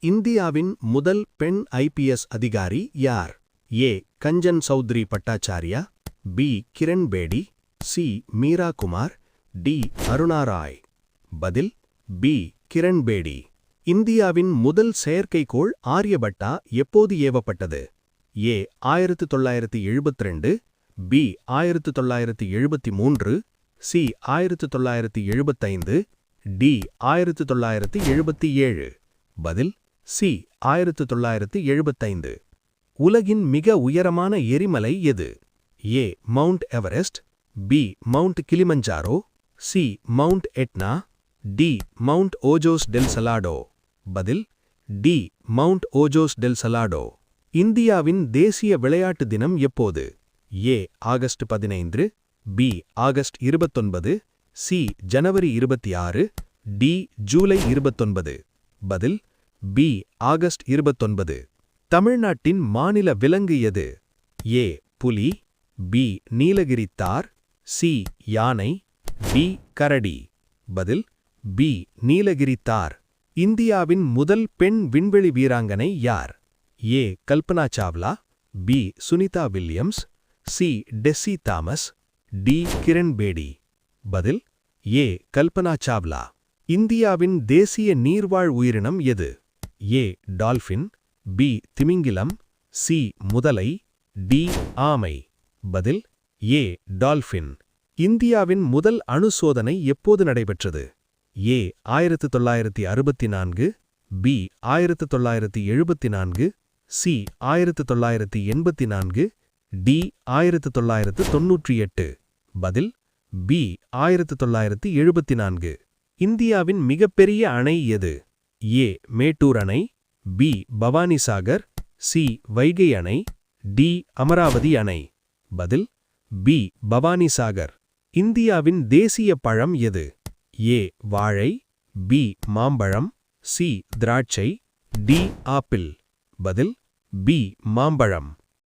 இந்தியாவின் முதல் பெண் ஐபிஎஸ் அதிகாரி யார்? A. Kanchan Chowdhury Bhattacharya, B. Kiran Bedi, C. Meera Kumar, D. Aruna Roy. பதில் பி. கிரண் பேடி. இந்தியாவின் முதல் செயற்கைக்கோள் ஆரியபட்டா எப்போது ஏவப்பட்டது? ஏ. 1972, பி. 1973, சி. 1975, டி. 1977. பதில் சி. 1975. உலகின் மிக உயரமான எரிமலை எது? A. Mount Everest, B. Mount Kilimanjaro, C. Mount Etna, D. Mount Ojos del Salado. பதில் D. Mount Ojos del Salado. இந்தியாவின் தேசிய விளையாட்டு தினம் எப்போது? A. August 15, B. August 29, C. ஜனவரி 26, டி. ஜூலை 29. பதில் பி. ஆகஸ்ட் 29. தமிழ்நாட்டின் மாநில விலங்கு எது? ஏ. புலி, பி. நீலகிரி தார், சி. யானை, டி. கரடி. பதில் பி. நீலகிரி தார். இந்தியாவின் முதல் பெண் விண்வெளி வீராங்கனை யார்? A. Kalpana Chawla, B. Sunita Williams, C. Tessy Thomas, D. Kiran Bedi. பதில் ஏ. கல்பனா சாவ்லா. இந்தியாவின் தேசிய நீர்வாழ் உயிரினம் எது? ஏ. Dolphin, B. திமிங்கிலம், சி. முதலை, டி. ஆமை. பதில் ஏ. டால்பின். இந்தியாவின் முதல் அணு சோதனை எப்போது நடைபெற்றது? ஏ. 1964, பி. 1974, சி. 1984, டி. 1998. பதில் பி. 1974. இந்தியாவின் மிகப்பெரிய அணை எது? ஏ. மேட்டூர் அணை, பி. பவானிசாகர், சி. வைகை அணை, டி. அமராவதி அணை. பதில் பி. பவானிசாகர். இந்தியாவின் தேசிய பழம் எது? ஏ. வாழை, பி. மாம்பழம், சி. திராட்சை, டி. ஆப்பிள். பதில் பி. மாம்பழம்.